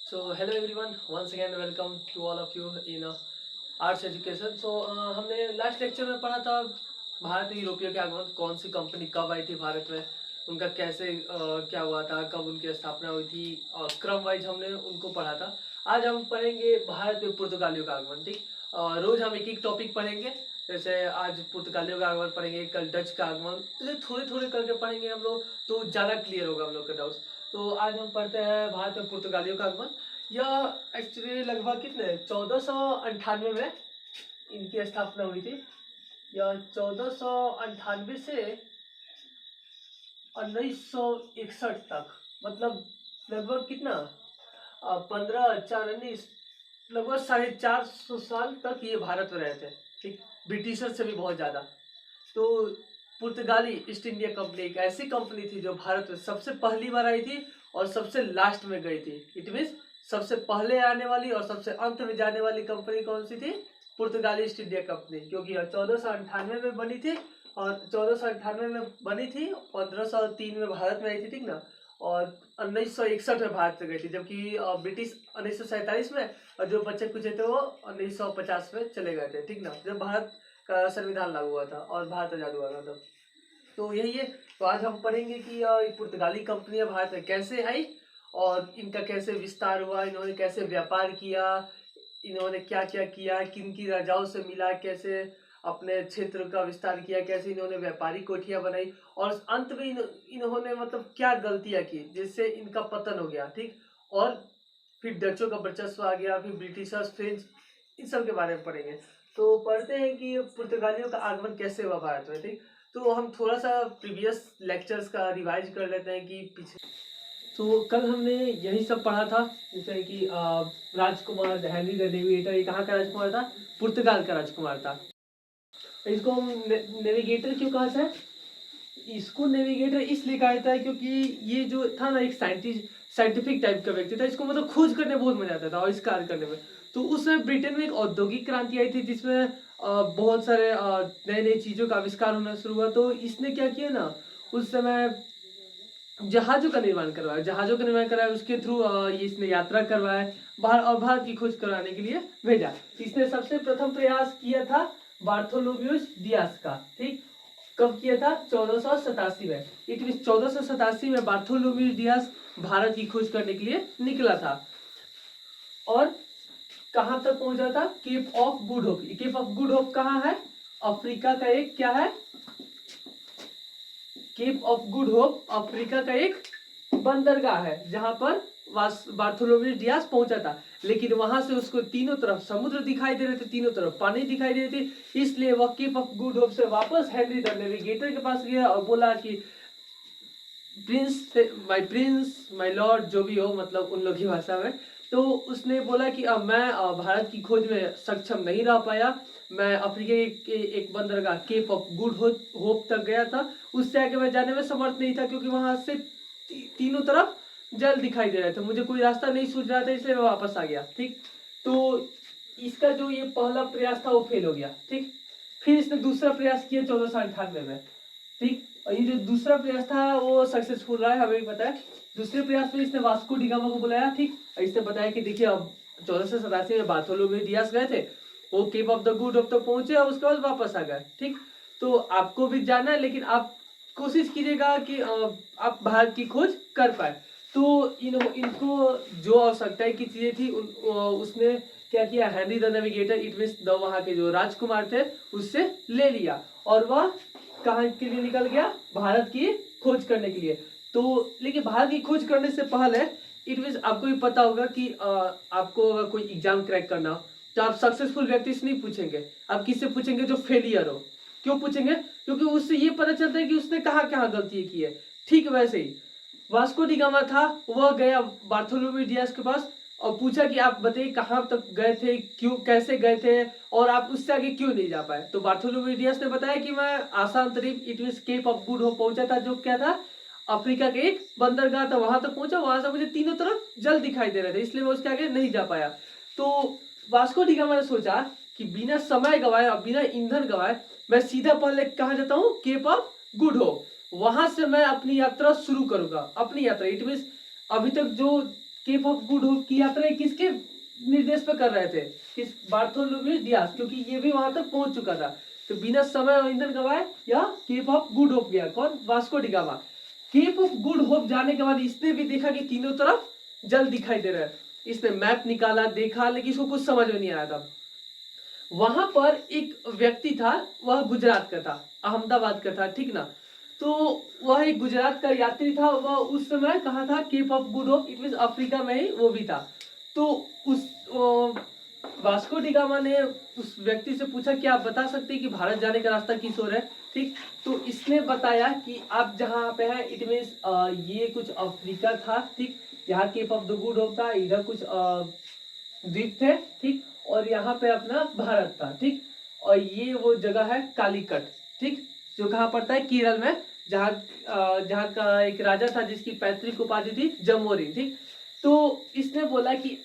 So hello everyone, once again welcome to all of you in arts education. हमने last lecture में पढ़ा था भारत में यूरोपियों के आगमन, कौन सी कंपनी कब आई थी भारत में, उनका कैसे क्या हुआ था, कब उनकी स्थापना हुई थी, क्रम वाइज हमने उनको पढ़ा था। आज हम पढ़ेंगे भारत में पुर्तगालियों का आगमन। ठीक, रोज हम एक एक टॉपिक पढ़ेंगे। जैसे आज पुर्तगालियों का आगमन पढ़ेंगे, कल डच का आगमन, तो थोड़े थोड़े करके पढ़ेंगे हम लोग, तो ज़्यादा क्लियर होगा हम लोग का डाउट्स। तो आज हम पढ़ते हैं भारत में पुर्तगालियों का आगमन। यह एक्चुअली लगभग कितने 1498 में इनकी स्थापना हुई थी। यह 1498 से 1961 तक, मतलब लगभग कितना 15 4 19, लगभग 450 साल तक ये भारत में रहे थे। ठीक, ब्रिटिशर से भी बहुत ज़्यादा। तो पुर्तगाली ईस्ट इंडिया कंपनी एक ऐसी कंपनी थी जो भारत में सबसे पहली बार आई थी और सबसे लास्ट में गई थी। इट मीन्स सबसे पहले आने वाली और सबसे अंत में जाने वाली कंपनी कौन सी थी? पुर्तगाली ईस्ट इंडिया कंपनी, क्योंकि यह 1498 में बनी थी और 1498 में बनी थी, 1503 में भारत में आई थी। ठीक ना, और 1961 में भारत से गई थी, जबकि ब्रिटिश 1947 में, और जो बच्चे कुछ थे वो 1950 में चले गए थे। ठीक ना, जब भारत का संविधान लागू हुआ था और भारत आजाद हुआ था तब। तो यही है। तो आज हम पढ़ेंगे कि पुर्तगाली कंपनियां भारत में कैसे आई और इनका कैसे विस्तार हुआ, इन्होंने कैसे व्यापार किया, इन्होंने क्या क्या किया, किन की राजाओं से मिला, कैसे अपने क्षेत्र का विस्तार किया, कैसे इन्होंने व्यापारिक कोठियां बनाई, और अंत में इन्होंने मतलब क्या गलतियां की जिससे इनका पतन हो गया। ठीक, और फिर डचों का वर्चस्व आ गया, फिर ब्रिटिशर्स, फ्रेंच, इन सब के बारे में पढ़ेंगे। तो पढ़ते हैं कि पुर्तगालियों का आगमन कैसे हुआ भारत में। ठीक, तो हम थोड़ा सा प्रीवियस लेक्चर्स का रिवाइज कर लेते हैं कि पिछले। तो कल हमने यही सब पढ़ा था, जैसे कि राजकुमार हेनरी द नेविगेटर, ये कहाँ का राजकुमार था? पुर्तगाल का राजकुमार था। इसको हम नेविगेटर क्यों कहा था? इसको नेविगेटर इसलिए कहा जाता है क्योंकि ये जो था ना, एक साइंटिफिक टाइप का व्यक्ति था। इसको मतलब खोज करने बहुत मजा आता था, आविष्कार करने में। तो उस समय ब्रिटेन में एक औद्योगिक क्रांति आई थी जिसमें बहुत सारे नए नए चीजों का आविष्कार होना शुरू हुआ। तो इसने क्या किया ना, उस समय जहाजों का निर्माण करवाया, उसके थ्रू इसने यात्रा करवाया बाहर, और भारत की खोज कराने के लिए भेजा। इसने सबसे प्रथम प्रयास किया था बार्थोलोम्यूज डियास का। ठीक, कब किया था? 1487 में। इट मीन 1487 में बार्थोलोम्यूज डियास भारत की खोज करने के लिए निकला था। और कहां तक पहुंचा था? Cape of Good Hope. Cape of Good Hope कहाँ है? अफ्रीका का एक क्या है? Cape of Good Hope Africa का एक बंदरगाह है जहां पर बार्थोलोम्यू डियास पहुंचा था। लेकिन वहां से उसको तीनों तरफ समुद्र दिखाई दे रहे थे, तीनों तरफ पानी दिखाई दे रही थी, इसलिए वह केप ऑफ गुड होप से वापस हेनरी द नेविगेटर के पास गया और बोला कि प्रिंस माय लॉर्ड, जो भी हो, मतलब उन लोग की भाषा में। तो उसने बोला कि अब मैं भारत की खोज में सक्षम नहीं रह पाया, मैं अफ्रीका के एक बंदरगाह केप ऑफ गुड होप तक गया था, उससे आगे मैं जाने में समर्थ नहीं था, क्योंकि वहां से तीनों तरफ जल दिखाई दे रहे थे, मुझे कोई रास्ता नहीं सूझ रहा था, इसलिए मैं वापस आ गया। ठीक, तो इसका जो ये पहला प्रयास था वो फेल हो गया। ठीक, फिर इसने दूसरा प्रयास किया 1498 में। ठीक, और ये जो दूसरा प्रयास था वो सक्सेसफुल रहा है, हमें पता है। दूसरे प्रयास में इसने वास्को डी गामा को बुलाया। ठीक, इसने बताया कि देखिए अब 1487 में बार्थोलोम्यू डियास गए थे, वो Cape of the Good Hope तक पहुंचे और उसके बाद वापस आ गए। ठीक, तो आपको भी जाना है, लेकिन आप कोशिश कीजिएगा कि आप भारत की खोज कर पाए। तो इनको जो आवश्यकता की चीजें थी उसने क्या किया? Henry the navigator, it means the वहां के जो राजकुमार थे, उससे ले लिया और वह कहाँ के लिए निकल गया? भारत की खोज करने के लिए। तो लेकिन भारत की खोज करने से पहले इट मींस आपको भी पता होगा कि आपको अगर कोई एग्जाम क्रैक करना हो तो आप सक्सेसफुल व्यक्ति से नहीं पूछेंगे, आप किससे पूछेंगे? जो फेलियर हो। क्यों पूछेंगे? क्योंकि उससे ये पता चलता है कि उसने कहाँ कहाँ गलती की है। ठीक वैसे ही वास्को डी गामा था, वह गया बार्थोलोम्यू डियास के पास और पूछा कि आप बताइए कहाँ तक गए थे, क्यों, कैसे गए थे, और आप उससे आगे क्यों नहीं जा पाए? तो बार्थोलोम्यू डियास ने बताया कि मैं आसान तरीब, it means Cape of Good Hope पहुंचा था, जो क्या था? अफ्रीका के एक बंदरगाह था, वहां तक पहुंचा, वहां से मुझे तीनों तरफ जल दिखाई दे रहे थे, इसलिए मैं उसके आगे नहीं जा पाया। तो वास्को डी गामा ने सोचा कि बिना समय गवाए और बिना ईंधन गवाए मैं सीधा पहले कहाँ जाता हूँ? केप ऑफ गुड होप, वहां से मैं अपनी यात्रा शुरू करूंगा। अपनी यात्रा, इट मींस अभी तक जो केप ऑफ गुड होप की यात्रा किसके निर्देश पर कर रहे थे? किस? बार्थोलोम्यू डियास, क्योंकि ये भी वहां तक पहुंच चुका था। तो बिना समय और ईंधन गवाए या केप ऑफ गुड होप गया। कौन? Vasco da Gama. Cape of Good Hope जाने के बाद इसने भी देखा कि तीनों तरफ जल दिखाई दे रहा है। इसने मैप निकाला, देखा, लेकिन इसको कुछ समझ में नहीं आया था। वहां पर एक व्यक्ति था, वह गुजरात का था, अहमदाबाद का था, ठीक ना। तो वह एक गुजरात का यात्री था। वह उस समय कहा था Cape of Good Hope, it mean Africa में ही वो भी था। तो उस वास्को डी गामा ने उस व्यक्ति से पूछा कि आप बता सकते हैं कि भारत जाने का रास्ता किस ओर है? ठीक। तो इसने बताया कि आप जहाँ पे है, इट मीन्स ये कुछ अफ्रीका था, ठीक। यहाँ Cape of the Good Hope था, इधर कुछ द्वीप थे, ठीक। और यहाँ पे अपना भारत था, ठीक। और ये वो जगह है कालीकट, ठीक, जो कहाँ पड़ता है? केरल में, जहाँ का एक राजा था जिसकी पैतृक उपाधि थी जमोरिन, ठीक। तो इसने बोला कि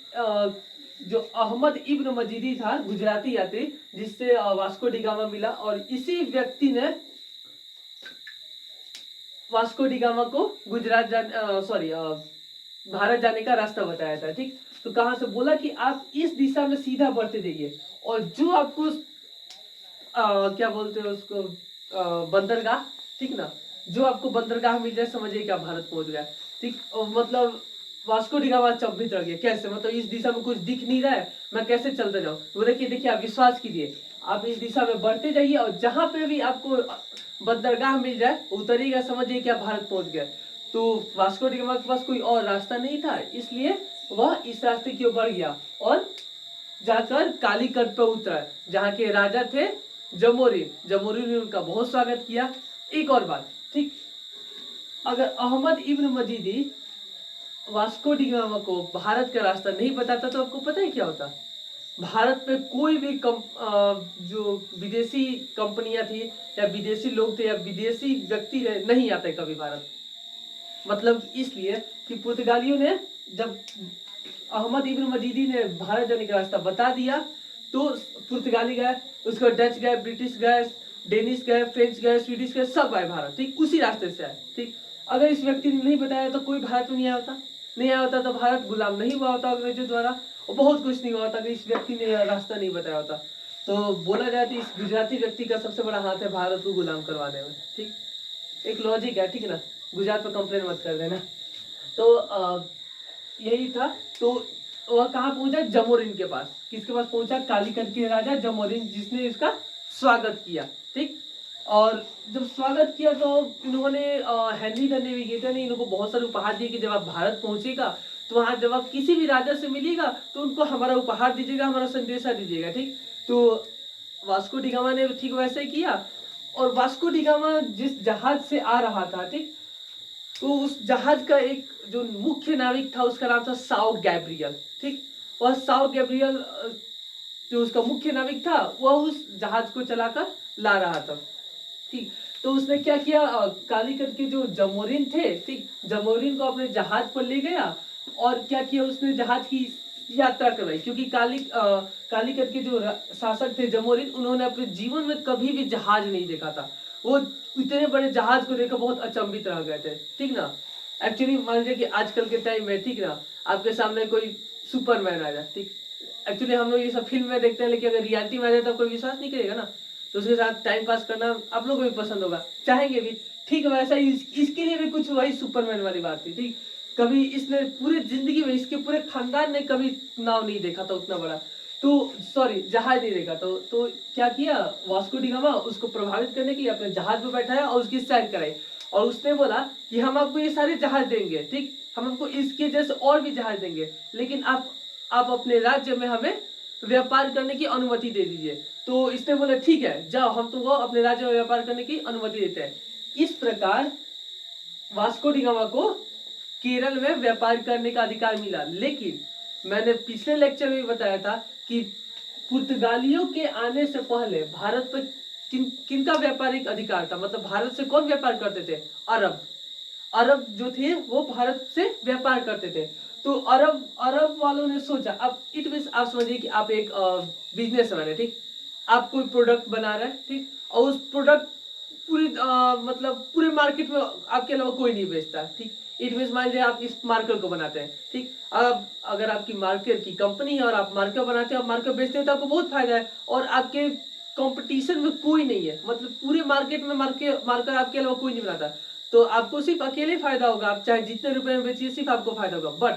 जो अहमद इब्न मजीदी था, गुजराती यात्री, जिससे वास्को डी गामा मिला, और इसी व्यक्ति ने वास्को डी गामा को गुजरात भारत जाने का रास्ता बताया था, ठीक। तो कहां से? बोला कि आप इस दिशा में सीधा बढ़ते जाइए, और जो आपको क्या बोलते हैं उसको, बंदरगाह, ठीक ना, जो आपको बंदरगाह मिल जाए, समझिए कि आप भारत पहुंच गए, ठीक। मतलब वास्को डी गामा चौंकित रह गया। कैसे? मतलब इस दिशा में कुछ दिख नहीं रहा है, मैं कैसे चलते जाऊं? बोले कि देखिए, आप विश्वास कीजिए, आप इस दिशा में बढ़ते जाइए, और जहां पे भी आपको बंदरगाह मिल जाए, उतरिएगा, समझिए कि आप भारत पहुंच गए। तो वास्को डी गामा के पास कोई और रास्ता नहीं था, इसलिए वह इस रास्ते की ओर बढ़ गया और जाकर कालीकट पर उतरा, जहाँ के राजा थे जमोरिन ने उनका बहुत स्वागत किया। एक और बात, ठीक, अगर अहमद इब्न मजीदी वास्को डी गामा को भारत का रास्ता नहीं बताता तो आपको पता है क्या होता? भारत में कोई भी जो विदेशी कंपनियां थी या विदेशी लोग थे या विदेशी व्यक्ति नहीं आते कभी भारत। मतलब इसलिए कि पुर्तगालियों ने, जब अहमद इब्न मजीदी ने भारत जाने का रास्ता बता दिया, तो पुर्तगाली गए, उसके बाद डच गए, ब्रिटिश गए, डेनिश गए, फ्रेंच गए, स्वीडिश गए, सब आए भारत, ठीक, उसी रास्ते से आए, ठीक। अगर इस व्यक्ति ने नहीं बताया तो कोई भारत में नहीं आया होता, नहीं आया होता तो भारत गुलाम नहीं हुआ होता अंग्रेजों द्वारा, और बहुत कुछ नहीं हुआ होता अगर इस व्यक्ति ने रास्ता नहीं बताया होता। तो बोला जाए तो इस गुजराती व्यक्ति का सबसे बड़ा हाथ है भारत को गुलाम करवाने में, ठीक। एक लॉजिक है, ठीक है ना, गुजरात पर कंप्लेन मत कर देना। तो यही था। तो वह कहाँ पहुंचा? जमोरिन के पास। किसके पास पहुंचा? कालीकट के राजा जमोरिन, जिसने इसका स्वागत किया, ठीक। और जब स्वागत किया तो इन्होंने हेनरी द नेविगेटर ने इनको बहुत सारे उपहार दिए कि जब आप भारत पहुंचेगा तो वहां जब आप किसी भी राजा से मिलिएगा तो उनको हमारा उपहार दीजिएगा, हमारा संदेशा दीजिएगा, ठीक। तो वास्को डी गामा ने ठीक वैसे ही किया। और वास्को डी गामा जिस जहाज से आ रहा था, ठीक, तो उस जहाज का एक जो मुख्य नाविक था उसका नाम था साओ गैब्रियल, ठीक। वह साओ गैब्रियल जो उसका मुख्य नाविक था, वह उस जहाज को चलाकर ला रहा था, ठीक। तो उसने क्या किया? कालीकट के जो जमोरिन थे, ठीक, जमोरिन को अपने जहाज पर ले गया और क्या किया? उसने जहाज की यात्रा करवाई, क्योंकि कालीकट के जो शासक थे जमोरिन, उन्होंने अपने जीवन में कभी भी जहाज नहीं देखा था। वो इतने बड़े जहाज को देखकर बहुत अचंभित रह गए थे, ठीक ना। एक्चुअली मान लीजिए कि आजकल के टाइम में, ठीक ना, आपके सामने कोई सुपरमैन आ जाए, ठीक। एक्चुअली हम लोग ये सब फिल्म में देखते हैं, लेकिन अगर रियलिटी में आ जाए तो कोई विश्वास नहीं करेगा ना। तो उसके साथ टाइम पास करना आप लोगों को भी पसंद होगा, चाहेंगे भी, ठीक। वैसा इसके लिए भी कुछ वही सुपरमैन वाली बात थी, ठीक। कभी इसने पूरे जिंदगी में, इसके पूरे खानदान ने कभी नाव नहीं देखा था उतना बड़ा, तो सॉरी जहाज नहीं देखा। तो क्या किया वास्को डी गामा? उसको प्रभावित करने के लिए अपने जहाज में बैठाया और उसकी सैर कराई, और उसने बोला कि हम आपको ये सारे जहाज देंगे, ठीक, हम आपको इसके जैसे और भी जहाज देंगे, लेकिन आप अपने राज्य में हमें व्यापार करने की अनुमति दे दीजिए। तो इसने बोला ठीक है, जाओ, हम तुमको अपने राज्य में व्यापार करने की अनुमति देते हैं। इस प्रकार वास्को डी गामा को केरल में व्यापार करने का अधिकार मिला। लेकिन मैंने पिछले लेक्चर में भी बताया था कि पुर्तगालियों के आने से पहले भारत पर किनका व्यापारिक अधिकार था? मतलब भारत से कौन व्यापार करते थे? अरब जो थे वो भारत से व्यापार करते थे। तो अरब वालों ने सोचा, अब इट मीन्स आप समझिए कि आप एक बिजनेसमैन है, ठीक, आप कोई प्रोडक्ट बना रहे हैं, ठीक, और उस प्रोडक्ट मतलब पूरे मार्केट में आपके अलावा कोई नहीं बेचता, ठीक। इट मीन मान लीजिए आप इस मार्कर को बनाते हैं, ठीक। अब अगर आपकी मार्कर की कंपनी है और आप मार्कर बनाते हैं और मार्कर बेचते हैं तो आपको बहुत फायदा है, और आपके कंपटीशन में कोई नहीं है, मतलब पूरे मार्केट में मार्कर आपके अलावा कोई नहीं बनाता, तो आपको सिर्फ अकेले फायदा होगा। आप चाहे जितने रुपए में बेचिए सिर्फ आपको फायदा होगा। बट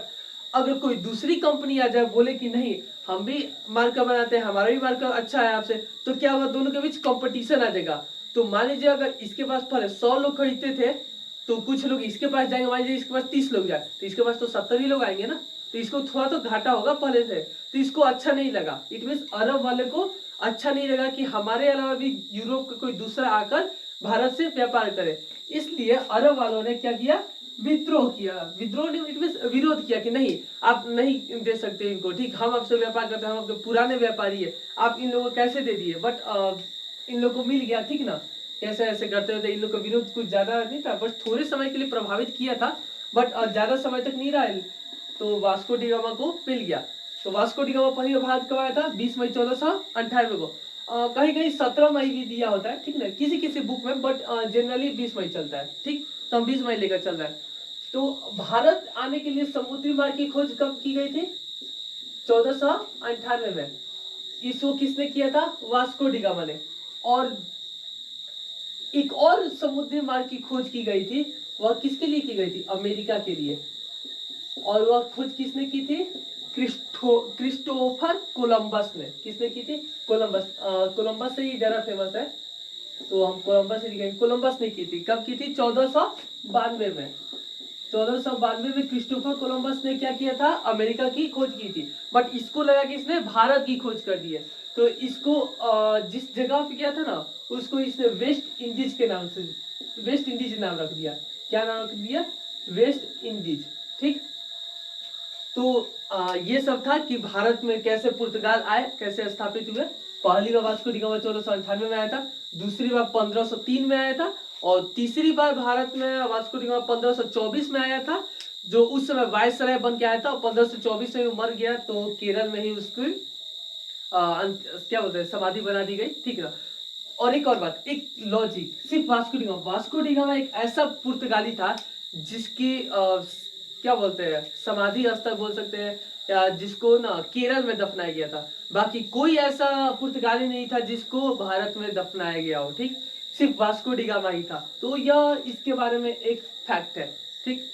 अगर कोई दूसरी कंपनी आ जाए, बोले कि नहीं हम भी मार्कर बनाते हैं, हमारा भी मार्कर अच्छा है आपसे, तो क्या होगा, दोनों के बीच कंपटीशन आ जाएगा। तो मान लीजिए अगर इसके पास पहले 100 लोग खरीदते थे, तो कुछ लोग इसके पास जाएंगे, मान लीजिए इसके पास 30 लोग जाए, तो इसके पास तो 70 ही लोग आएंगे ना, तो इसको थोड़ा तो घाटा होगा पहले से, तो इसको अच्छा नहीं लगा। इट मीन अरब वाले को अच्छा नहीं लगा कि हमारे अलावा भी यूरोप का कोई दूसरा आकर भारत से व्यापार करे, इसलिए अरब वालों ने क्या किया, विद्रोह किया। विद्रोह नहीं, इट मीन विरोध किया कि नहीं आप नहीं दे सकते इनको, ठीक, हम आपसे व्यापार करते हैं, हम आपके पुराने व्यापारी है, आप इन लोगों को कैसे दे दिए। बट इन लोगों को मिल गया, ठीक ना, कैसे ऐसे करते हुए इन लोग का विरोध कुछ ज्यादा नहीं था, बस थोड़े समय के लिए प्रभावित किया था, बट ज्यादा समय तक नहीं रहा, तो वास्को डी गामा को मिल गया। तो वास्को डी गामा पहली बार भारत कब आया था, 20 मई 1498 को। कहीं कहीं 17 मई भी दिया होता है, ठीक ना, किसी किसी बुक में, बट जनरली 20 मई चलता है, ठीक, तो हम 20 मई लेकर चल रहा है। तो भारत आने के लिए समुद्री मार्ग की खोज कब की गई थी, 1498 में। इसको किसने किया था, वास्को डी गामा ने। और एक और समुद्री मार्ग की खोज की गई थी, वह किसके लिए की गई थी, अमेरिका के लिए। और वह खोज किसने की थी, क्रिस्टोफर कोलंबस ने। किसने की थी, कोलंबस। कोलंबस से ही ज्यादा फेमस है, तो हम कोलंबस से लिखेंगे। कोलंबस ने की थी, कब की थी, 1492 में। 1492 में क्रिस्टोफर कोलंबस ने क्या किया था, अमेरिका की खोज की थी, बट इसको लगा कि इसने भारत की खोज कर दी है, तो इसको जिस जगह पे किया था ना, उसको इसने वेस्ट इंडीज के नाम से, वेस्ट इंडीज नाम रख दिया। क्या नाम रख दिया, वेस्ट इंडीज, ठीक। तो ये सब था कि भारत में कैसे पुर्तगाल आए, कैसे स्थापित हुए। पहली बार वास्को डी गामा 1498 में आया था, दूसरी बार 1503 में आया था, और तीसरी बार भारत में वास्को डी गामा 1524 में आया था, जो उस समय वायसराय बन के आया था, और 1524 में मर गया, तो केरल में ही उसकी क्या बोलते हैं, समाधि बना दी गई, ठीक है। और एक और बात, एक लॉजिक, सिर्फ वास्को डी गामा एक ऐसा पुर्तगाली था जिसकी क्या बोलते हैं, समाधि स्थल बोल सकते हैं, या जिसको ना केरल में दफनाया गया था। बाकी कोई ऐसा पुर्तगाली नहीं था जिसको भारत में दफनाया गया हो, ठीक, सिर्फ वास्को डी गामा ही था। तो यह इसके बारे में एक फैक्ट है, ठीक।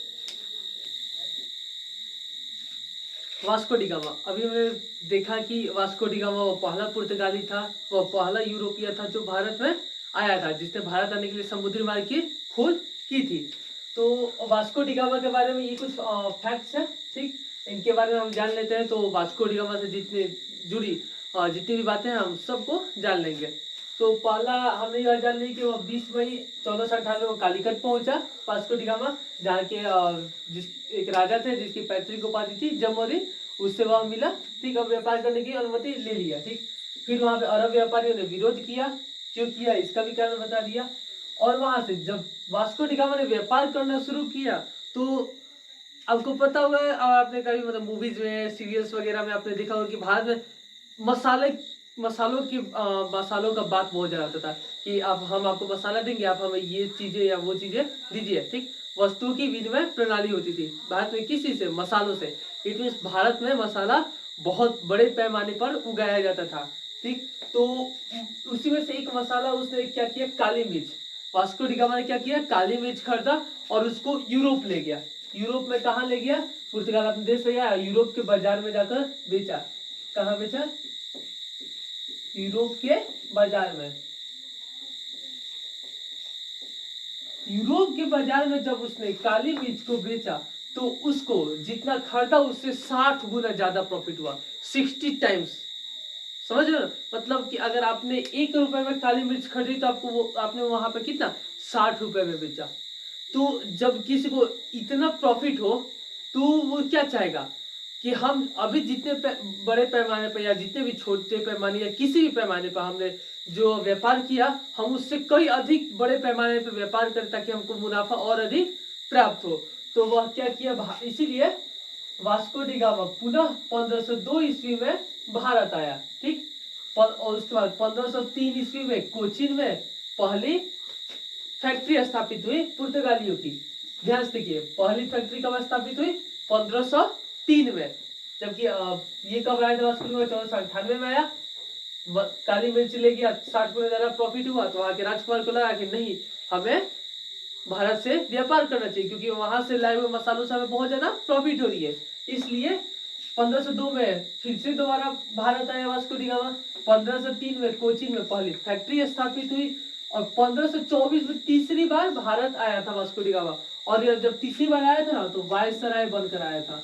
वास्को डी गामा, अभी हमने देखा कि वास्को डी गामा वो पहला पुर्तगाली था, वो पहला यूरोपीय था जो भारत में आया था, जिसने भारत आने के लिए समुद्री मार्ग की खोज की थी। तो वास्को डी गामा के बारे में ये कुछ फैक्ट्स है, ठीक, इनके बारे में हम जान लेते हैं। तो वास्को डी गामा से जितनी जुड़ी जितनी भी बातें हैं हम सबको जान लेंगे। तो पहला हमने यह जान ली कि वो 20 मई 1498 को कालीकट पहुंचा वास्को डी गामा, जहाँ के जिस एक राजा थे जिसकी पैतृक उपाधि थी जमोरी, उससे वह मिला, ठीक, अब व्यापार करने की अनुमति ले लिया, ठीक। फिर वहां पे अरब व्यापारियों ने विरोध किया, क्यों किया इसका भी कारण बता दिया। और वहां से जब वास्को डी गामा ने व्यापार करना शुरू किया, तो आपको पता होगा, आपने कभी मतलब मूवीज में, सीरियल्स वगैरह में आपने देखा होगा कि भारत में मसालों का बात बहुत ज्यादा होता था कि आप हम आपको मसाला देंगे, आप हमें ये चीजें या वो चीजें दीजिए, ठीक। वस्तुओं की विनिमय प्रणाली होती थी भारत में, किस चीज से, मसालों से। इट मीन भारत में मसाला बहुत बड़े पैमाने पर उगाया जाता था, ठीक। तो उसी में से एक मसाला उसने क्या किया, काली मिर्च। वास्को डी गामा ने क्या किया, काली मिर्च खरीदा और उसको यूरोप ले गया। यूरोप में कहाँ ले गया, पुर्तगाल अपने देश से गया, यूरोप के बाजार में जाकर बेचा। कहाँ बेचा, यूरोप के बाजार में। यूरोप के बाजार में जब उसने काली मिर्च को बेचा, तो उसको जितना खरीदा उससे 60 गुना ज्यादा प्रॉफिट हुआ, 60 टाइम्स। समझ रहे हो, मतलब कि अगर आपने 1 रुपए में काली मिर्च खरीदी तो आपको वो आपने वहां पे कितना, 60 रुपए में बेचा। तो जब किसी को इतना प्रॉफिट हो तो वो क्या चाहेगा कि हम अभी जितने बड़े पैमाने पर या जितने भी छोटे पैमाने या किसी भी पैमाने पर हमने जो व्यापार किया, हम उससे कई अधिक बड़े पैमाने पर व्यापार करें ताकि हमको मुनाफा और अधिक प्राप्त हो। तो वह क्या किया, इसीलिए वास्को डी गामा पुनः 1502 ईस्वी में भारत आया, ठीक। और उसके बाद 1503 ईस्वी में कोचीन में पहली फैक्ट्री स्थापित हुई पुर्तगालियों की। ध्यान से देखिए, पहली फैक्ट्री कब स्थापित हुई? 1503 में। जबकि ये कब आया था वास्को डी गामा? 1498 में आया। काली मिर्च ले गया, 60 गुना ज्यादा प्रॉफिट हुआ, तो वहां के राजकुमार को लगा कि नहीं, हमें भारत से व्यापार करना चाहिए, क्योंकि वहां से लाए हुए मसालों से हमें बहुत ज्यादा प्रॉफिट हो रही है। इसलिए 1502 में फिर से दोबारा भारत आया वास्को डी गामा। 1503 में कोचीन में पहली फैक्ट्री स्थापित हुई, और 1524 में तीसरी बार भारत आया था वास्को डी गामा। और यह जब तीसरी बार आया था ना, तो वायसराय बनकर आया था।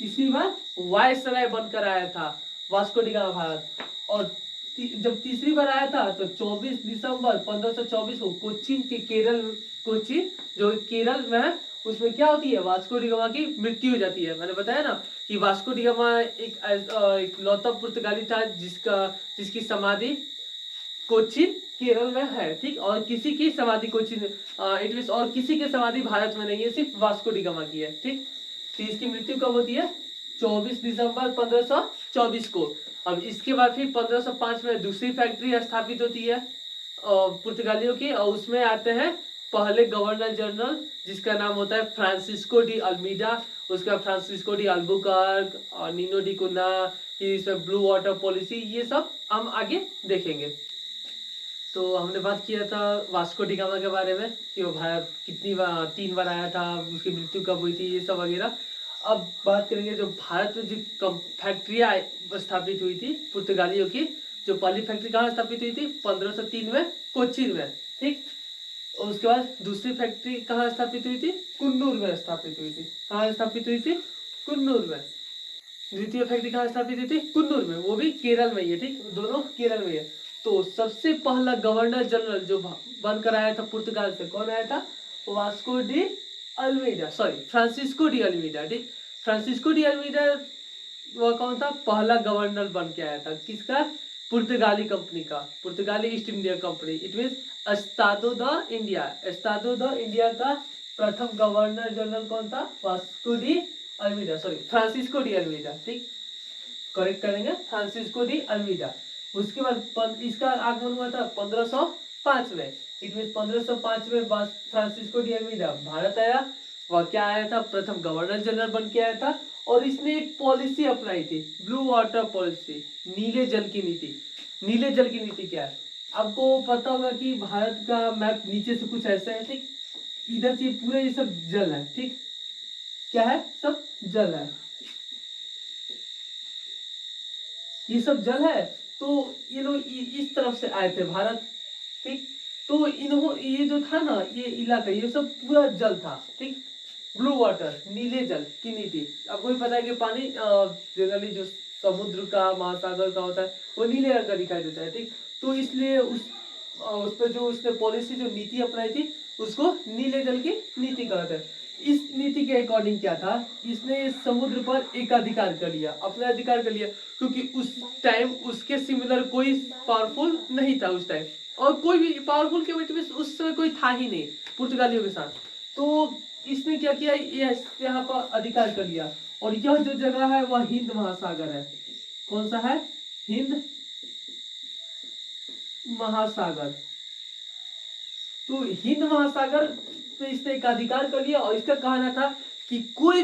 तीसरी बार वायसराय बनकर आया था वास्को डी गामा भारत। और जब तीसरी बार आया था तो 24 दिसंबर 1524 को कोचीन के केरल, कोचीन जो केरल में है, उसमें क्या होती है, वास्को डी गामा की मृत्यु हो जाती है। मैंने बताया ना कि वास्को डी गामा एक लौता पुर्तगाली था जिसकी समाधि कोचीन केरल में है, ठीक। और किसी की समाधि कोचीन इट मींस और किसी की समाधि भारत में नहीं है, सिर्फ वास्को डी गामा की है, ठीक। तो इसकी मृत्यु कब होती है? 24 दिसंबर 1524 को। अब इसके बाद फिर 1505 में दूसरी फैक्ट्री स्थापित होती है पुर्तगालियों की, और उसमें आते हैं पहले गवर्नर जनरल, जिसका नाम होता है फ्रांसिस्को डी अल्मीडा। उसका फ्रांसिस्को डी अल्बुकर्क और नीनो डी कुन्ना, इसमें ब्लू वाटर पॉलिसी, ये सब हम आगे देखेंगे। तो हमने बात किया था वास्को डी गामा के बारे में कि वो भारत कितनी बार, 3 बार आया था, उसकी मृत्यु कब हुई थी, ये सब वगैरह। अब बात करेंगे जो भारत में जो फैक्ट्रियाँ स्थापित हुई थी पुर्तगालियों की। जो पहली फैक्ट्री कहाँ स्थापित हुई थी? 1503 में कोचीन में, ठीक। और उसके बाद दूसरी फैक्ट्री कहाँ स्थापित हुई थी? कुन्नूर में स्थापित हुई थी। कहाँ स्थापित हुई थी? कुन्नूर में। द्वितीय फैक्ट्री कहाँ स्थापित हुई थी? कुन्नूर में, वो भी केरल में ही है, ठीक। दोनों केरल में है। तो सबसे पहला गवर्नर जनरल जो बनकर आया था पुर्तगाल से, कौन आया था? Vasco de Almeida, sorry Francisco de Almeida, ठीक। फ्रांसिस्को डी अल्मीडा वो कौन था? पहला गवर्नर बन के आया था। किसका? पुर्तगाली कंपनी का, पुर्तगाली East India Company, it means Estado da India. Estado da India का प्रथम गवर्नर जनरल कौन था? Vasco de Almeida, sorry Francisco de Almeida, ठीक। करेक्ट करेंगे, फ्रांसिस्को डी अल्मीडा। उसके बाद इसका आगमन हुआ था 1505 में। इट मीन 1505 में फ्रांसिस्को डी अल्मीडा भारत आया। वह क्या आया था? प्रथम गवर्नर जनरल बन के आया था। और इसने एक पॉलिसी अपनाई थी, ब्लू वाटर पॉलिसी, नीले जल की नीति। नीले जल की नीति क्या है? आपको पता होगा कि भारत का मैप नीचे से कुछ ऐसा है, ठीक। इधर से पूरा ये सब जल है, ठीक। क्या है? सब जल है, ये सब जल है। तो ये लोग इस तरफ से आए थे भारत, ठीक। तो ये जो था ना, ये इलाका, ये सब पूरा जल था, ठीक। ब्लू वाटर, नीले जल की नीति। आपको भी पता है कि पानी जनरली जो समुद्र का, महासागर का होता है, वो नीले रंग का दिखाई देता है, ठीक। तो इसलिए उस पर जो उसने पॉलिसी, जो नीति अपनाई थी, उसको नीले जल की नीति कहते हैं। इस नीति के अकॉर्डिंग क्या था? इसने समुद्र पर एकाधिकार कर लिया, अपना अधिकार कर लिया, क्योंकि उस टाइम उसके सिमिलर कोई पावरफुल नहीं था उस टाइम, और कोई भी पावरफुल के बीच में उस समय कोई था ही नहीं पुर्तगालियों के साथ। तो इसने क्या किया? यहाँ पर अधिकार कर लिया। और यह जो जगह है वह हिंद महासागर है। कौन सा है? हिंद महासागर। तो हिंद महासागर पे इसने एक अधिकार कर लिया। और इसका कहना था कि कोई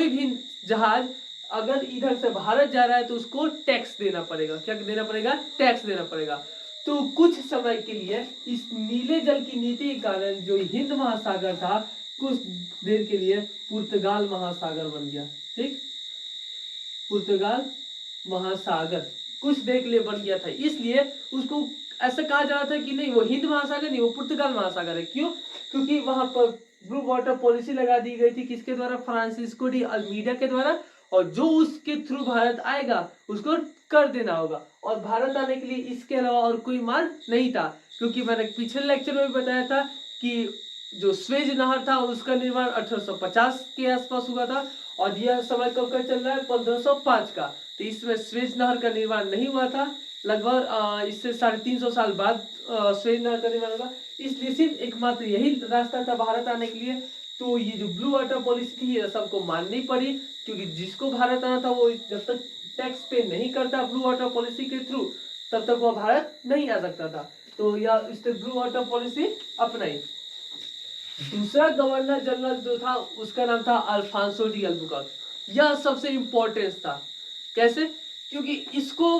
भी जहाज अगर इधर से भारत जा रहा है तो उसको टैक्स देना पड़ेगा। क्या देना पड़ेगा? टैक्स देना पड़ेगा। तो कुछ समय के लिए इस नीले जल की नीति के कारण जो हिंद महासागर था, कुछ देर के लिए पुर्तगाल महासागर बन गया, ठीक। पुर्तगाल महासागर कुछ देर के लिए बन गया था, इसलिए उसको ऐसा कहा जा रहा था कि नहीं, वो हिंद महासागर नहीं, वो पुर्तगाल महासागर है। क्यों? क्योंकि वहां पर ब्लू वाटर पॉलिसी लगा दी गई थी। किसके द्वारा? फ्रांसिस्को डी अल्मीडा के द्वारा। और जो उसके थ्रू भारत आएगा उसको कर देना होगा। और भारत आने के लिए इसके अलावा और कोई मार्ग नहीं था, क्योंकि मैंने पिछले लेक्चर में भी बताया था कि जो स्वेज नहर था उसका निर्माण 1850 के आसपास हुआ था। और यह समय कब का चल रहा है? 1505 का। तो इसमें स्वेज नहर का निर्माण नहीं हुआ था। लगभग इससे 350 साल बाद स्वेज नहर का निर्माण होगा। इसलिए सिर्फ एकमात्र यही रास्ता था भारत आने के लिए। तो ये जो ब्लू वाटर पॉलिसी थी ये सबको माननी पड़ी, क्योंकि जिसको भारत आना था वो जब तक टैक्स पे नहीं करता ब्लू वाटर पॉलिसी के थ्रू, तब तक वो भारत नहीं आ सकता था। तो यह इसने ब्लू वाटर पॉलिसी अपनाई। दूसरा गवर्नर जनरल जो था उसका नाम था अल्फांसो डी अल्बुकर्क। यह सबसे इंपॉर्टेंट था। कैसे? क्योंकि इसको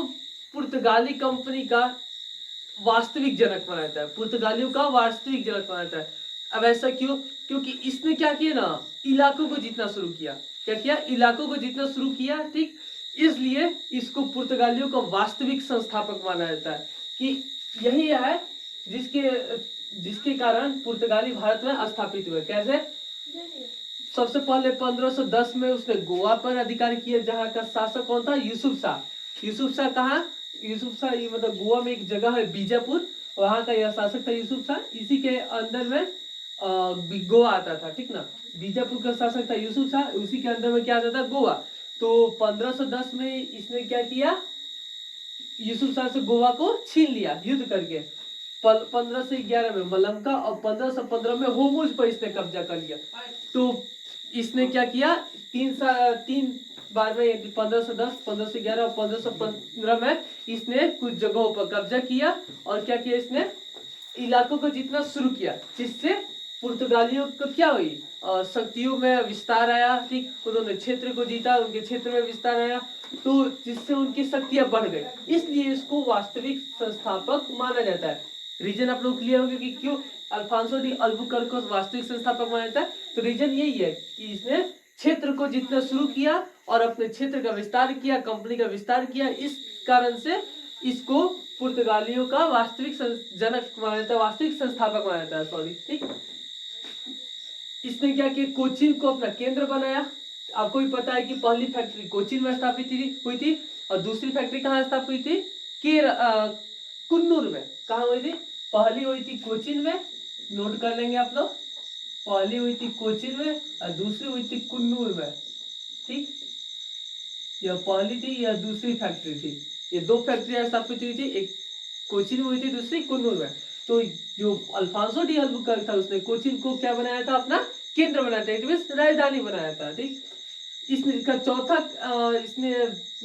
पुर्तगाली कंपनी का वास्तविक जनक माना जाता है, पुर्तगालियों का वास्तविक जनक माना जाता है। अब ऐसा क्यों? क्योंकि इसने क्या किया ना, इलाकों को जीतना शुरू किया। क्या किया? इलाकों को जीतना शुरू किया, ठीक। इसलिए इसको पुर्तगालियों का वास्तविक संस्थापक माना जाता है कि यही है जिसके जिसके कारण पुर्तगाली भारत में स्थापित हुए। कैसे? सबसे पहले 1510 में उसने गोवा पर अधिकार किया, जहां का शासक कौन था? यूसुफ शाह। यूसुफ शाह कहाँ? यूसुफ शाह ये मतलब गोवा में एक जगह है बीजापुर, वहां का यह शासक था यूसुफ शाह। इसी के अंदर में गोवा आता था, ठीक ना। बीजापुर का शासक था यूसुफ शाह, उसी के अंदर में क्या आता था? गोवा। तो 1510 में इसने क्या किया? यूसुफ शाह से गोवा को छीन लिया युद्ध करके। 1511 में मलंका और 1515 में होमुज पर इसने कब्जा कर लिया। तो इसने क्या किया? तीन बार में 1510, 1511 और 1515 में इसने कुछ जगहों पर कब्जा किया और क्या किया? इसने इलाकों को जीतना शुरू किया, जिससे पुर्तगालियों को क्या हुई? शक्तियों में विस्तार आया, ठीक। उन्होंने क्षेत्र को जीता, उनके क्षेत्र में विस्तार आया, तो जिससे उनकी शक्तियां बढ़ गई। इसलिए इसको वास्तविक संस्थापक माना जाता है। रीजन आप लोग क्लियर हो गया कि क्यों अल्फांसो डी अल्बुकर्क को वास्तविक संस्थापक माना जाता है? तो रीजन यही है कि इसने क्षेत्र को जीतना शुरू किया और अपने क्षेत्र का विस्तार किया, कंपनी का विस्तार किया। इस कारण से इसको पुर्तगालियों का वास्तविक जनक माना जाता है, वास्तविक संस्थापक माना जाता है, सॉरी, ठीक। इसने क्या किया? कोचीन को अपना केंद्र बनाया। आपको भी पता है कि पहली फैक्ट्री कोचीन में स्थापित हुई थी और दूसरी फैक्ट्री कहाँ स्थापित हुई थी? कुन्नूर में। कहाँ हुई थी? पहली हुई थी कोचीन में, नोट कर लेंगे आप लोग। पहली हुई थी कोचीन में और दूसरी हुई थी कुन्नूर में, ठीक। यह पहली थी, यह दूसरी फैक्ट्री थी। ये दो फैक्ट्रियां स्थापित हुई थी, एक कोचीन में हुई थी, दूसरी कुन्नूर में। तो जो अल्फांसो डी अल्बुकर्क था उसने कोचीन को क्या बनाया था? अपना केंद्र बनाया था, इट मींस राजधानी बनाया था, ठीक। इसका चौथा इसने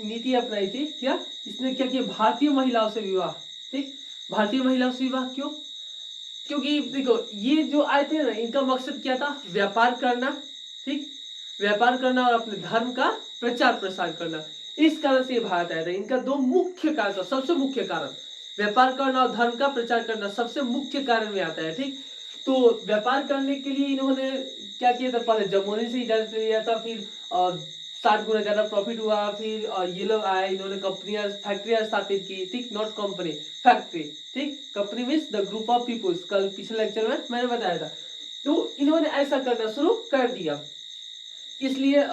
नीति अपनाई थी। क्या? इसने क्या किया? भारतीय महिलाओं से विवाह, ठीक। भारतीय महिलाओं से विवाह क्यों? क्योंकि देखो ये जो आए थे ना, इनका मकसद क्या था? व्यापार करना, ठीक। व्यापार करना और अपने धर्म का प्रचार प्रसार करना। इस कारण से ये भारत आया था। इनका दो मुख्य कारण था, सबसे मुख्य कारण व्यापार करना और धर्म का प्रचार करना सबसे मुख्य कारण में आता है, ठीक। तो व्यापार करने के लिए इन्होंने क्या किया था? पहले जर्मनी से इजाजत लिया था, फिर 60 गुना ज्यादा प्रॉफिट हुआ। फिर ये लोग आए, इन्होंने कंपनियां फैक्ट्रियां स्थापित की, ठीक। नॉट कंपनी, फैक्ट्री, ठीक। Company means the group of peoples, कल पिछले लेक्चर में मैंने बताया था। तो इन्होंने ऐसा करना शुरू कर दिया। इसलिए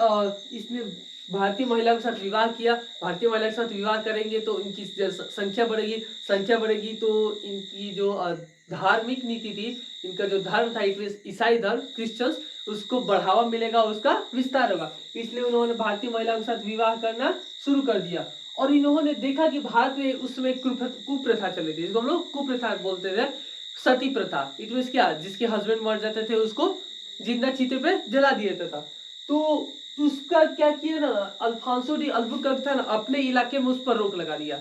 इसने भारतीय महिला के साथ विवाह किया। भारतीय महिला के साथ विवाह करेंगे तो इनकी संख्या बढ़ेगी, संख्या बढ़ेगी तो इनकी जो धार्मिक नीति थी, इनका जो धर्म था, इट मींस ईसाई धर्म, क्रिश्चियंस, उसको बढ़ावा मिलेगा, उसका विस्तार होगा। इसलिए उन्होंने भारतीय महिलाओं के साथ विवाह करना शुरू कर दिया। और इन्होंने देखा कि भारत में उस समय कुप्रथा चल रही थी, इसको हम लोग कुप्रथा बोलते थे, सती प्रथा। इट मींस क्या? जिसके हस्बैंड मर जाते थे उसको जिंदा चीते पे जला दिया जाता था। तो उसका क्या किया ना, अल्फांसो डी अल्बुकर्क था ना, अपने इलाके में उस पर रोक लगा दिया।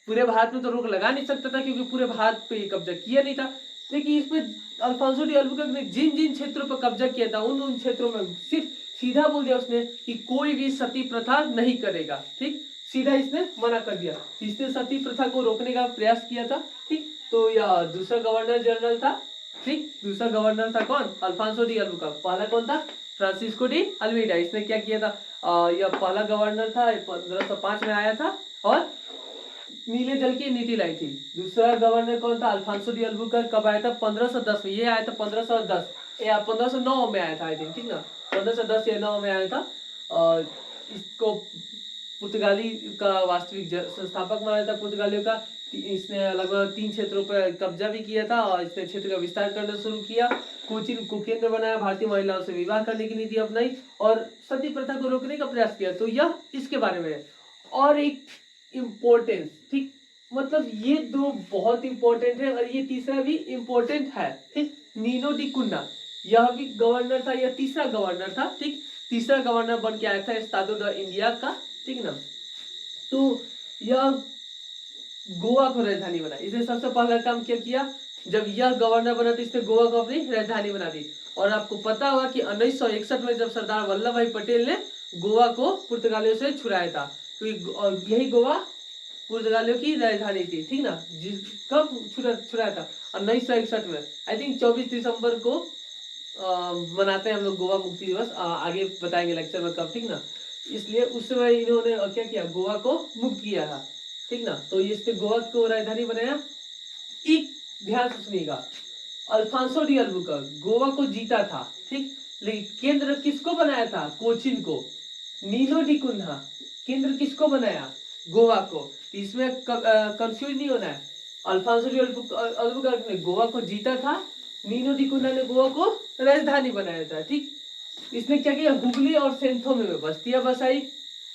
पूरे भारत में तो रोक लगा नहीं सकता था क्योंकि पूरे भारत पे कब्जा किया नहीं था, लेकिन इसमें अल्फांसो डी अल्बुकर्क ने जिन जिन क्षेत्रों पर कब्जा किया था उन उन क्षेत्रों में सिर्फ सीधा बोल दिया उसने कि कोई भी सती प्रथा नहीं करेगा, ठीक। सीधा इसने मना कर दिया। इसने सती प्रथा को रोकने का प्रयास किया था, ठीक। तो यह दूसरा गवर्नर जनरल था, ठीक। दूसरा गवर्नर था कौन? Alfonso de Albuquerque. पहला कौन था? Francisco de Almeida. इसने क्या किया था? यह पहला गवर्नर था, 1505 में आया था और नीले जल की नीति लाई थी। दूसरा गवर्नर कौन था? Alfonso de Albuquerque. कब आया था? 1510 में। ये आया था 1510 या 1509 में आया था, आई थिंक, ठीक ना। 1510 या 9 में आया था। और इसको पुर्तगाली का वास्तविक संस्थापक माना था पुर्तगालियों का। इसने लगभग 3 क्षेत्रों पर कब्जा भी किया था और इसने क्षेत्र का विस्तार करना शुरू किया। कोचीन को केंद्र बनाया, भारतीय महिलाओं से विवाह करने की नीति अपनाई और सती प्रथा को रोकने का प्रयास किया। तो यह इसके बारे में है। और एक इम्पोर्टेंस, ठीक, मतलब ये दो बहुत इंपॉर्टेंट है और ये तीसरा भी इंपॉर्टेंट है, ठीक। नीनो डी कुन्ना, यह भी गवर्नर था, यह तीसरा गवर्नर था, ठीक। तीसरा गवर्नर बन के आया था एस्तादो द इंडिया का, ठीक ना। तो यह गोवा को राजधानी बनाई। इसने सबसे पहला काम क्या किया? जब यह गवर्नर बना तो इसने गोवा को अपनी राजधानी बना दी। और आपको पता होगा कि 1961 में जब सरदार वल्लभ भाई पटेल ने गोवा को पुर्तगालियों से छुड़ाया था, तो यही गोवा पुर्तगालियों की राजधानी थी, ठीक ना। जिस कब छुड़ाया था? 1961 में। आई थिंक 24 दिसंबर को मनाते हैं हम लोग गोवा मुक्ति दिवस। आगे बताएंगे लेक्चर में कब, ठीक ना। इसलिए उस समय इन्होंने क्या किया, गोवा को मुक्त किया था, ठीक ना। तो इसने गोवा को राजधानी बनाया। एक ध्यान से सुनिएगा, अल्फांसो डी अल्बुकर्क गोवा को जीता था, ठीक। लेकिन केंद्र किसको बनाया था? कोचिन को। नीनो डी कुन्हा केंद्र किसको बनाया? गोवा को। इसमें कंफ्यूज नहीं होना है। अल्फांसो डी अल्बुकर्क ने गोवा को जीता था, नीनो डी कुन्हा ने गोवा को राजधानी बनाया था, ठीक। इसने क्या किया, हुगली और सेंथोमे में बस्तियां बसाई,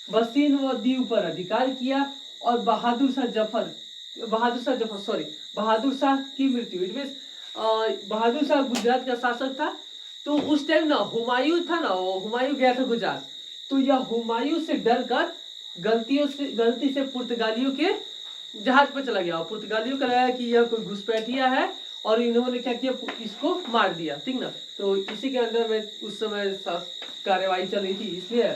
बसीन व दीव पर अधिकार किया, और बहादुर शाह की मृत्यु। इट मीन्स बहादुर शाह गुजरात का शासक था। तो उस टाइम ना हुमायूं था ना, हुमायूं गया था गुजरात। तो यह हुमायूं से डर कर गलती से पुर्तगालियों के जहाज पर चला गया। और पुर्तगालियों का लगा कि यह कोई घुसपैठिया है, और इन्होंने क्या किया, इसको मार दिया, ठीक ना। तो इसी के अंदर में उस समय कार्यवाही चल रही थी, इसलिए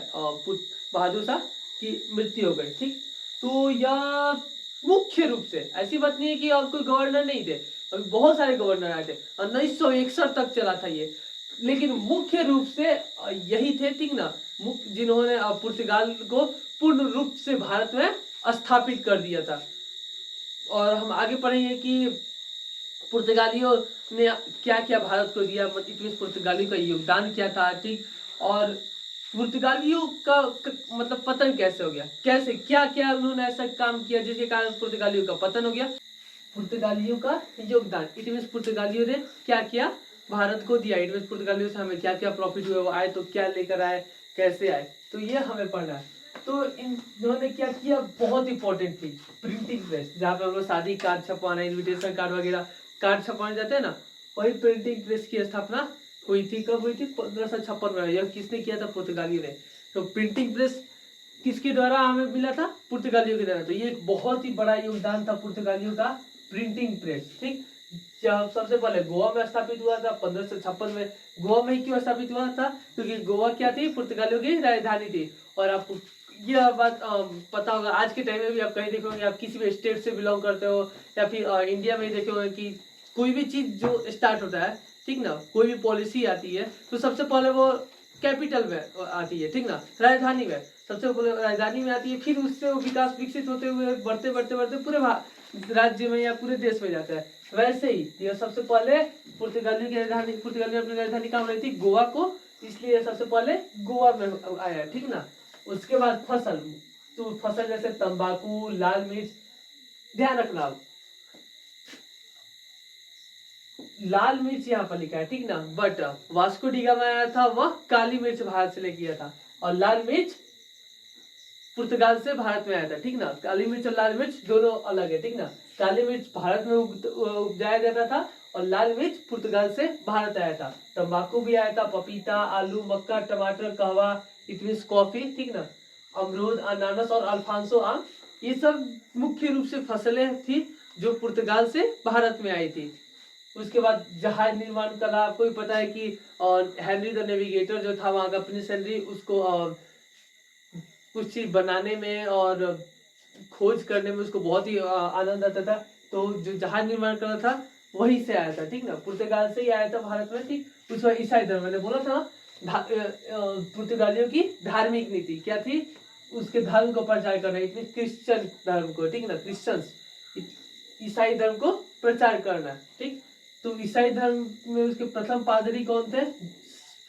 बहादुर शाह की मृत्यु हो गई, ठीक। तो यह मुख्य रूप से, ऐसी बात नहीं है कि और कोई गवर्नर नहीं थे, अभी बहुत सारे गवर्नर आए थे, 1961 तक चला था ये। लेकिन मुख्य रूप से यही थे, ठीक ना, जिन्होंने पुर्तगाल को पूर्ण रूप से भारत में स्थापित कर दिया था। और हम आगे पढ़ेंगे कि पुर्तगालियों ने क्या क्या भारत को दिया, मतलब पुर्तगालियों का योगदान क्या था, ठीक। और पुर्तगालियों का मतलब पतन कैसे हो गया, कैसे क्या क्या उन्होंने ऐसा काम किया जिसके कारण पुर्तगालियों का पतन हो गया। पुर्तगालियों का योगदान, इट मीन्स पुर्तगालियों ने क्या क्या भारत को दिया, इट मीन्स पुर्तगालियों से हमें क्या क्या प्रॉफिट हुआ, वो आए तो क्या लेकर आए, कैसे आए, तो ये हमें पढ़ना है। तो इन्होंने क्या किया, बहुत इंपॉर्टेंट थी प्रिंटिंग प्रेस, जहाँ पे हम लोग शादी कार्ड छपवाना, इन्विटेशन कार्ड वगैरह कार्ड छपवाने जाते हैं ना, वही प्रिंटिंग प्रेस की स्थापना हुई थी। कब हुई थी? 1556 में। यह किसने किया था? पुर्तगालियों ने। तो प्रिंटिंग प्रेस किसके द्वारा हमें मिला था? पुर्तगालियों के द्वारा। तो ये एक बहुत ही बड़ा योगदान था पुर्तगालियों का, प्रिंटिंग प्रेस, ठीक। जब सबसे पहले गोवा में स्थापित हुआ था 1556 में। गोवा में ही क्यों स्थापित हुआ था? क्योंकि गोवा क्या थी? पुर्तगालियों की राजधानी थी। और आपको यह बात पता होगा, आज के टाइम में भी आप कहीं देखोगे, आप किसी भी स्टेट से बिलोंग करते हो या फिर इंडिया में देखे होंगे कि कोई भी चीज जो स्टार्ट होता है, ठीक ना, कोई भी पॉलिसी आती है तो सबसे पहले वो कैपिटल में आती है, ठीक ना, राजधानी में। सबसे पहले राजधानी में आती है, फिर उससे वो विकास विकसित होते हुए बढ़ते बढ़ते बढ़ते पूरे राज्य में या पूरे देश में जाता है। वैसे ही यह सबसे पहले पुर्तगालियों की राजधानी, पुर्तगालियों अपनी राजधानी कहाँ बनाई थी? गोवा को, इसलिए सबसे पहले गोवा में आया, ठीक ना। उसके बाद फसल, तो फसल जैसे तंबाकू, लाल मिर्च, ध्यान रखना लाल मिर्च यहाँ पर लिखा है, ठीक ना। बट वास्को डी गामा आया था, वह काली मिर्च भारत से लेके आया था, और लाल मिर्च पुर्तगाल से भारत में आया था, ठीक ना। काली मिर्च और लाल मिर्च दोनों अलग है, ठीक ना। काली मिर्च भारत में उपजाया जाता था, और लाल मिर्च पुर्तगाल से भारत आया था। तंबाकू भी आया था, पपीता, आलू, मक्का, टमाटर, कहवा, इट मीन्स कॉफी, ठीक ना, अमरूद, अनानास और अल्फांसो आम, ये सब मुख्य रूप से फसलें थी जो पुर्तगाल से भारत में आई थी। उसके बाद जहाज निर्माण कला, आपको भी पता है कि हेनरी द नेविगेटर जो था, वहां का प्रिंस हेनरी, उसको कुछ चीज बनाने में और खोज करने में उसको बहुत ही आनंद आता था। तो जो जहाज निर्माण कला था वहीं से आया था, ठीक ना, पुर्तगाल से ही आया था भारत में, ठीक। उसमें ईसाई धर्म, मैंने बोला था पुर्तगालियों की धार्मिक नीति क्या थी? उसके धर्म को प्रचार करना, इसमें क्रिश्चियन धर्म को, ठीक ना, क्रिश्चियंस, ईसाई धर्म को प्रचार करना, ठीक। तो ईसाई धर्म में उसके प्रथम पादरी कौन थे?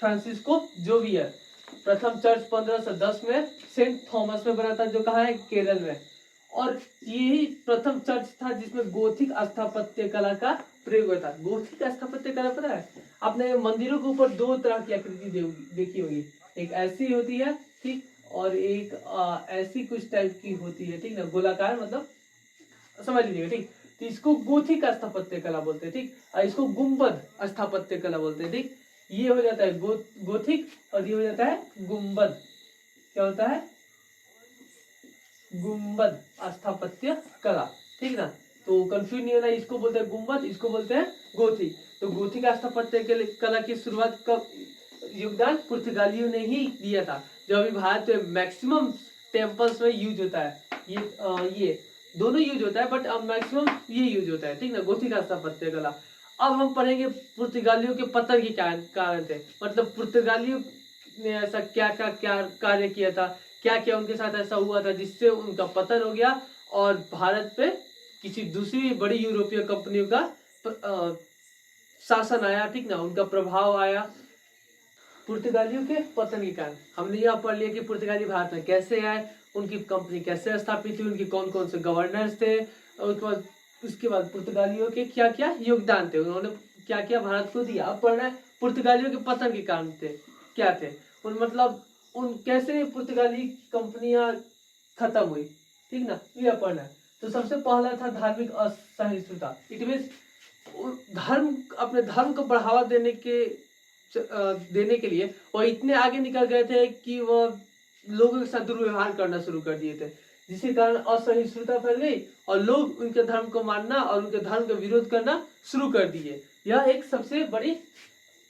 Francisco Xavier. प्रथम चर्च 1510 में सेंट थॉमस में बना था, जो कहाँ है? केरल में। और यही प्रथम चर्च था जिसमें गोथिक स्थापत्य कला का प्रयोग हुआ था। गोथिक स्थापत्य कला पता है आपने? मंदिरों के ऊपर दो तरह की आकृति देखी होगी, एक ऐसी होती है, ठीक, और एक ऐसी कुछ टाइप की होती है, ठीक ना, गोलाकार, मतलब समझ लीजिएगा, ठीक। तो इसको गोथिक स्थापत्य कला बोलते हैं, ठीक, और इसको गुंबद स्थापत्य कला बोलते हैं, ठीक। ये हो जाता है गोथिक, और ये हो जाता है गुंबद। क्या होता है? गुंबद स्थापत्य कला, ठीक ना। तो कंफ्यूज नहीं होना, इसको बोलते हैं गुम्बद, इसको बोलते हैं गोथी। तो गोथी का स्थापत्य कला की शुरुआत कब योगदान पुर्तगालियों ने ही दिया था। जो अभी भारत में मैक्सिमम टेम्पल्स में यूज होता है, ये दोनों यूज होता है, बट अब मैक्सिमम ये यूज होता है, ठीक ना, गोथी का स्थापत्य कला। अब हम पढ़ेंगे पुर्तगालियों के पतन के कारण थे, मतलब पुर्तगालियों ने ऐसा क्या कार्य किया था, क्या क्या उनके साथ ऐसा हुआ था जिससे उनका पतन हो गया और भारत पे किसी दूसरी बड़ी यूरोपीय कंपनियों का शासन आया, ठीक ना, उनका प्रभाव आया। पुर्तगालियों के पतन के कारण हमने यह पढ़ लिया कि पुर्तगाली भारत में कैसे आए, उनकी कंपनी कैसे स्थापित हुई, उनके कौन कौन से गवर्नर्स थे, और उसके बाद पुर्तगालियों के क्या क्या योगदान थे, उन्होंने क्या क्या भारत को दिया। अब पढ़ना है पुर्तगालियों के पतन के कारण थे क्या थे, उन मतलब उन कैसे पुर्तगाली कंपनियां खत्म हुई, ठीक ना, यह पढ़ना है। तो सबसे पहला था धार्मिक असहिष्णुता। इट मीन्स अपने धर्म को बढ़ावा देने के लिए वो इतने आगे निकल गए थे कि वह लोगों के साथ दुर्व्यवहार करना शुरू कर दिए थे, जिसके कारण असहिष्णुता फैल गई और लोग उनके धर्म को मानना और उनके धर्म का विरोध करना शुरू कर दिए। यह एक सबसे बड़ी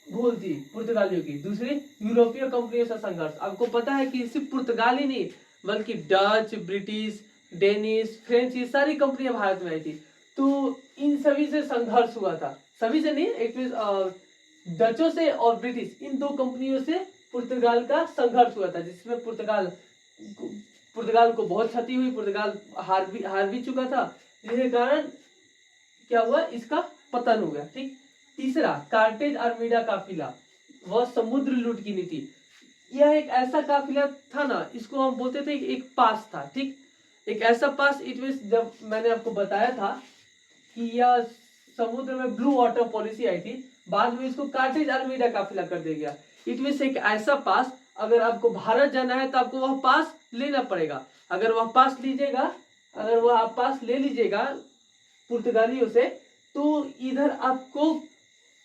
भूल थी पुर्तगालियों की। दूसरी, यूरोपीय कंपनियों से संघर्ष। आपको पता है कि सिर्फ पुर्तगाली नहीं बल्कि डच, ब्रिटिश, डेनिश, फ्रेंच, ये सारी कंपनियां भारत में आई थी। तो इन सभी से संघर्ष हुआ था, सभी से नहीं, एक डचों से और ब्रिटिश, इन दो कंपनियों से पुर्तगाल का संघर्ष हुआ था, जिसमें पुर्तगाल को बहुत क्षति हुई, पुर्तगाल हार भी चुका था, जिसके कारण क्या हुआ, इसका पतन हो गया, ठीक। तीसरा, कार्टेज आर्मीडा काफिला, वह समुद्र लूट की नीति। यह एक ऐसा काफिला था ना, इसको हम बोलते थे एक पास था, ठीक, एक ऐसा पास। इट मींस जब मैंने आपको बताया था कि यह समुद्र में ब्लू वाटर पॉलिसी आई थी, बाद में इसको कार्टेज आर्मीडा काफिला कर दिया गया। इट मींस एक ऐसा पास, अगर आपको भारत जाना है तो आपको वह पास लेना पड़ेगा। अगर वह पास लीजिएगा, अगर वह आप पास ले लीजिएगा पुर्तगालियों से, तो इधर आपको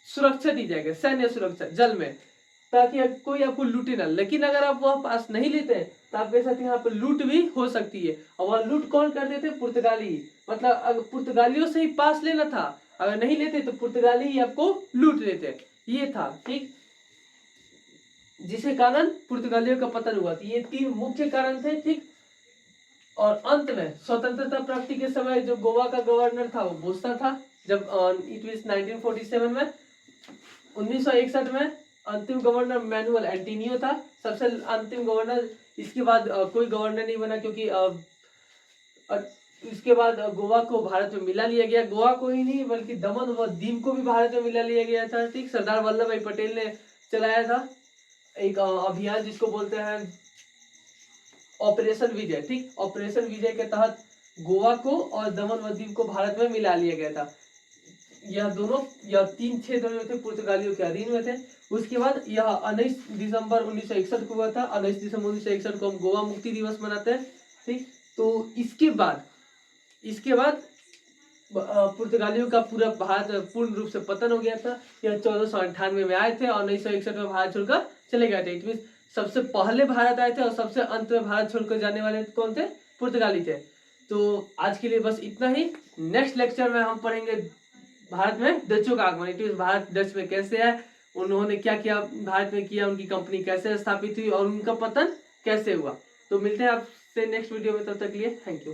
सुरक्षा दी जाएगी, सैन्य सुरक्षा जल में, ताकि कोई आपको लूटे ना। लेकिन अगर आप वह पास नहीं लेते तो आपके साथ यहाँ पर लूट भी हो सकती है। और वह लूट कौन करते थे, पुर्तगाली। मतलब अगर पुर्तगालियों से ही पास लेना था, अगर नहीं लेते तो पुर्तगाली ही आपको लूट लेते, ये था, ठीक, जिसके कारण पुर्तगालियों का पतन हुआ। ये तीन मुख्य कारण थे, ठीक। और अंत में स्वतंत्रता प्राप्ति के समय जो गोवा का गवर्नर था वो बोस्टा था। जब इट मींस 1947 में, 1961 में अंतिम गवर्नर मैनुअल एंटीनियो था, सबसे अंतिम गवर्नर। इसके बाद कोई गवर्नर नहीं बना, क्योंकि इसके बाद गोवा को भारत में मिला लिया गया। गोवा को ही नहीं बल्कि दमन व दीव को भी भारत में मिला लिया गया था, ठीक। सरदार वल्लभ भाई पटेल ने चलाया था एक अभियान जिसको बोलते हैं ऑपरेशन विजय, ठीक। ऑपरेशन विजय के तहत गोवा को और दमन व दीव को भारत में मिला लिया गया था। यह तीन क्षेत्र जो थे पुर्तगालियों के अधीन में थे। उसके बाद यह 19 दिसंबर 1961 को हुआ था। 19 दिसंबर 1961 को हम गोवा मुक्ति दिवस मनाते हैं, ठीक। तो इसके बाद पुर्तगालियों का पूरा भारत पूर्ण रूप से पतन हो गया था। यह 1498 में आए थे और 1961 में भारत छोड़कर चले गए थे। इट मीन सबसे पहले भारत आए थे और सबसे अंत में भारत छोड़कर जाने वाले कौन थे, पुर्तगाली थे। तो आज के लिए बस इतना ही। नेक्स्ट लेक्चर में हम पढ़ेंगे भारत में डचों का आगमन। इट मीन भारत डच में कैसे है, उन्होंने क्या क्या भारत में किया, उनकी कंपनी कैसे स्थापित हुई और उनका पतन कैसे हुआ। तो मिलते हैं आपसे नेक्स्ट वीडियो में, तब तक के लिए थैंक यू।